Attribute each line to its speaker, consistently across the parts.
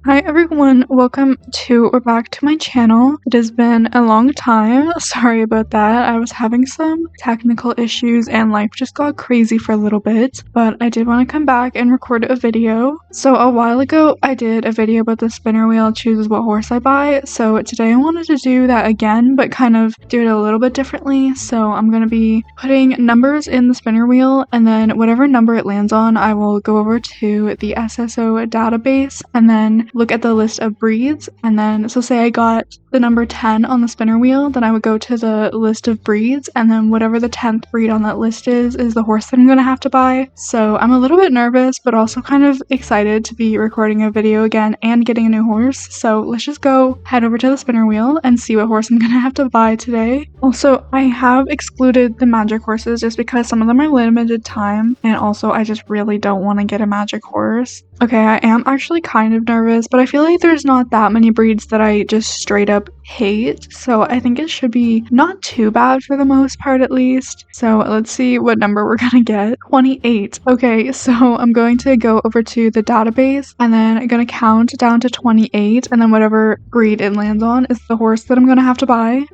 Speaker 1: Hi everyone, welcome to or back to my channel. It has been a long time. Sorry about that. I was having some technical issues and life just got crazy for a little bit, but I did want to come back and record a video. So a while ago I did a video about the spinner wheel chooses what horse I buy. So today I wanted to do that again, but kind of do it a little bit differently. So I'm going to be putting numbers in the spinner wheel, and then whatever number it lands on, I will go over to the SSO database and then look at the list of breeds. And then, so say I got the number 10 on the spinner wheel, then I would go to the list of breeds, and then whatever the 10th breed on that list is the horse that I'm going to have to buy. So I'm a little bit nervous, but also kind of excited to be recording a video again and getting a new horse. So let's just go head over to the spinner wheel and see what horse I'm going to have to buy today. Also, I have excluded the magic horses just because some of them are limited time, and also I just really don't want to get a magic horse. Okay, I am actually kind of nervous, but I feel like there's not that many breeds that I just straight up hate, so I think it should be not too bad for the most part at least. So let's see what number we're gonna get. 28. Okay, so I'm going to go over to the database and then I'm gonna count down to 28, and then whatever breed it lands on is the horse that I'm gonna have to buy.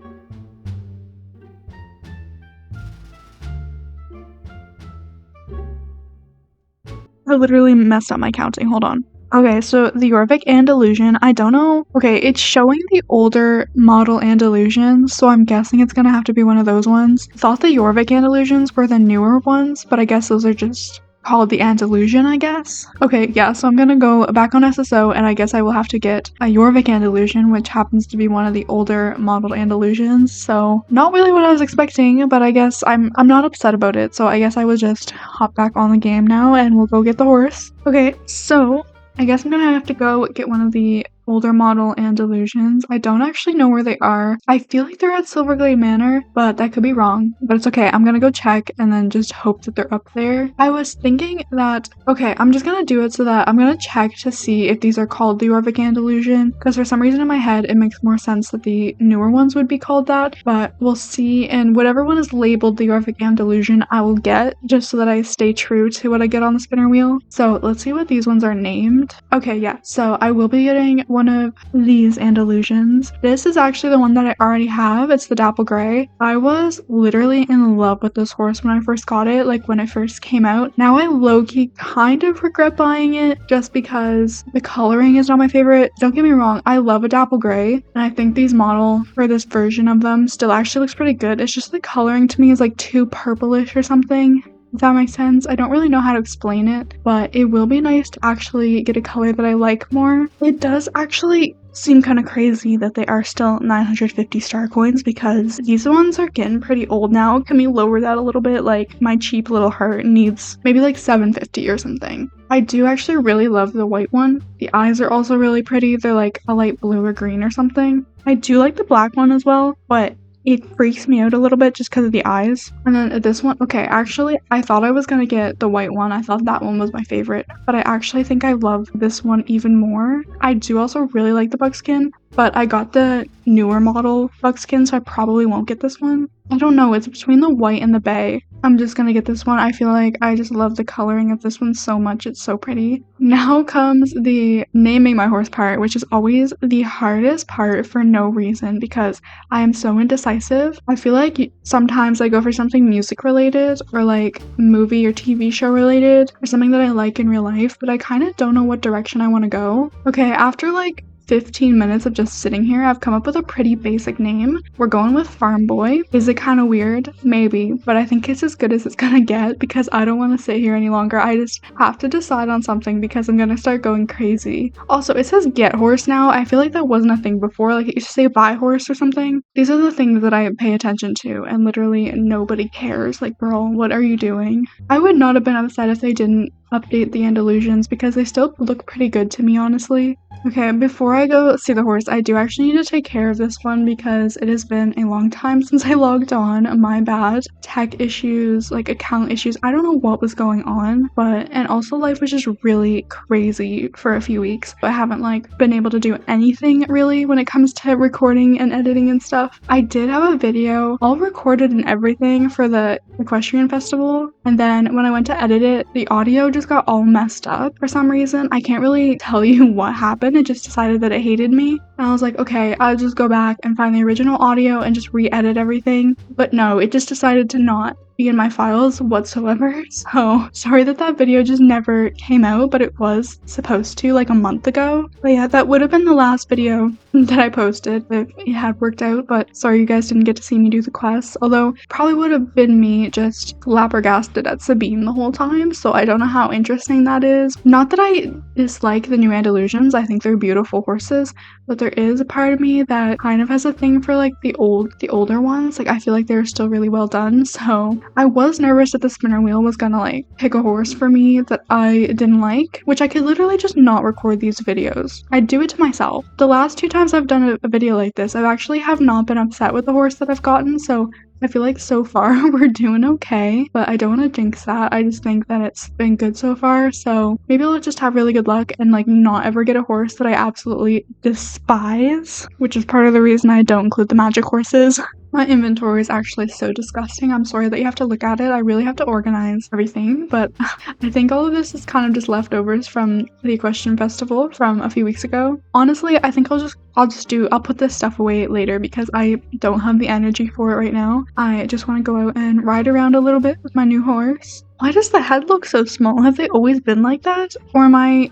Speaker 1: I literally messed up my counting. Hold on. Okay, so the Jorvik Andalusian, I don't know. Okay, it's showing the older model Andalusians, so I'm guessing it's gonna have to be one of those ones. I thought the Jorvik Andalusians were the newer ones, but I guess those are just called the Andalusian, I guess. Okay, yeah, so I'm gonna go back on SSO, and I guess I will have to get a Jorvik Andalusian, which happens to be one of the older modeled Andalusians. So not really what I was expecting, but I guess I'm not upset about it. So I guess I will just hop back on the game now, and we'll go get the horse. Okay, so I guess I'm gonna have to go get one of the older model Andalusians. I don't actually know where they are. I feel like they're at Silverglade Manor, but that could be wrong. But it's okay. I'm gonna go check and then just hope that they're up there. I was thinking that, okay, I'm just gonna do it so that I'm gonna check to see if these are called the Jorvik Andalusian, because for some reason in my head it makes more sense that the newer ones would be called that, but we'll see. And whatever one is labeled the Jorvik Andalusian I will get, just so that I stay true to what I get on the spinner wheel. So let's see what these ones are named. Okay, yeah, so I will be getting one of these Andalusians. This is actually the one that I already have. It's the Dapple Gray. I was literally in love with this horse when I first got it, like when it first came out. Now I low-key kind of regret buying it just because the coloring is not my favorite. Don't get me wrong, I love a Dapple Gray, and I think these model for this version of them still actually looks pretty good. It's just the coloring to me is like too purplish or something. If that makes sense. I don't really know how to explain it, but it will be nice to actually get a color that I like more. It does actually seem kind of crazy that they are still 950 star coins, because these ones are getting pretty old now. Can we lower that a little bit? Like, my cheap little heart needs maybe like 750 or something. I do actually really love the white one. The eyes are also really pretty. They're like a light blue or green or something. I do like the black one as well, but it freaks me out a little bit just because of the eyes. And then this one, okay, actually, I thought I was gonna get the white one. I thought that one was my favorite, but I actually think I love this one even more. I do also really like the buckskin, but I got the newer model buckskin, so I probably won't get this one. I don't know, it's between the white and the bay. I'm just gonna get this one. I feel like I just love the coloring of this one so much. It's so pretty. Now comes the naming my horse part, which is always the hardest part for no reason because I am so indecisive. I feel like sometimes I go for something music related or like movie or TV show related or something that I like in real life, but I kind of don't know what direction I want to go. Okay, after like 15 minutes of just sitting here, I've come up with a pretty basic name. We're going with Farm Boy. Is it kind of weird? Maybe, but I think it's as good as it's gonna get because I don't want to sit here any longer. I just have to decide on something because I'm gonna start going crazy. Also, it says get horse now. I feel like that wasn't a thing before. Like it used to say buy horse or something. These are the things that I pay attention to, and literally nobody cares. Like, girl, what are you doing? I would not have been upset if they didn't update the Andalusians because they still look pretty good to me, honestly. Okay, before I go see the horse, I do actually need to take care of this one because it has been a long time since I logged on. My bad. Tech issues, like account issues. I don't know what was going on, and also life was just really crazy for a few weeks. I haven't like been able to do anything really when it comes to recording and editing and stuff. I did have a video all recorded and everything for the equestrian festival, and then when I went to edit it, the audio just just got all messed up for some reason. I can't really tell you what happened. It just decided that it hated me. And I was like, okay, I'll just go back and find the original audio and just re-edit everything. But no, it just decided to not be in my files whatsoever. So sorry that video just never came out, but it was supposed to like a month ago. But yeah, that would have been the last video that I posted if it had worked out, but sorry you guys didn't get to see me do the quest. Although probably would have been me just flabbergasted at Sabine the whole time, so I don't know how interesting that is. Not that I dislike the new Andalusians, I think they're beautiful horses, but there is a part of me that kind of has a thing for like the older ones. Like I feel like they're still really well done, so I was nervous that the spinner wheel was gonna like pick a horse for me that I didn't like, which I could literally just not record these videos. I'd do it to myself. The last 2 times I've done a video like this, I actually have not been upset with the horse that I've gotten, so I feel like so far we're doing okay, but I don't want to jinx that. I just think that it's been good so far, so maybe I'll just have really good luck and like not ever get a horse that I absolutely despise, which is part of the reason I don't include the magic horses. My inventory is actually so disgusting. I'm sorry that you have to look at it. I really have to organize everything, but I think all of this is kind of just leftovers from the Equestrian Festival from a few weeks ago. Honestly, I think I'll put this stuff away later because I don't have the energy for it right now. I just want to go out and ride around a little bit with my new horse. Why does the head look so small? Have they always been like that? Or am I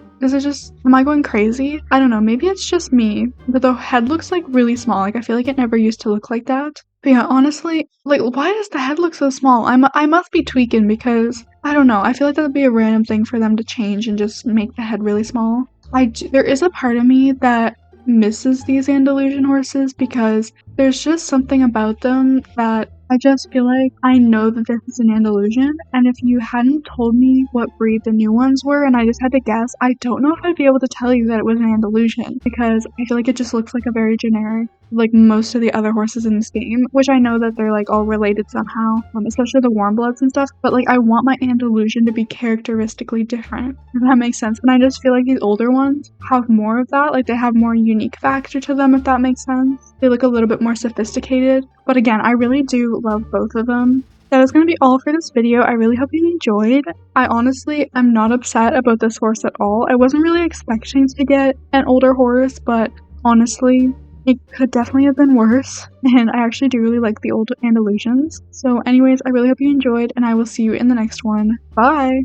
Speaker 1: going crazy? I don't know, maybe it's just me, but the head looks like really small. Like I feel like it never used to look like that. But yeah, honestly, like why does the head look so small? I must be tweaking because I don't know. I feel like that would be a random thing for them to change and just make the head really small. There is a part of me that misses these Andalusian horses because there's just something about them that I just feel like I know that this is an Andalusian, and if you hadn't told me what breed the new ones were and I just had to guess, I don't know if I'd be able to tell you that it was an Andalusian because I feel like it just looks like a very generic, like most of the other horses in this game, which I know that they're like all related somehow, especially the warm bloods and stuff, but like I want my Andalusian to be characteristically different, if that makes sense. And I just feel like these older ones have more of that, like they have more unique factor to them, if that makes sense. They look a little bit more sophisticated, but again, I really do love both of them. That is going to be all for this video. I really hope you enjoyed. I honestly am not upset about this horse at all. I wasn't really expecting to get an older horse, but honestly, it could definitely have been worse, and I actually do really like the old Andalusians. So anyways, I really hope you enjoyed, and I will see you in the next one. Bye!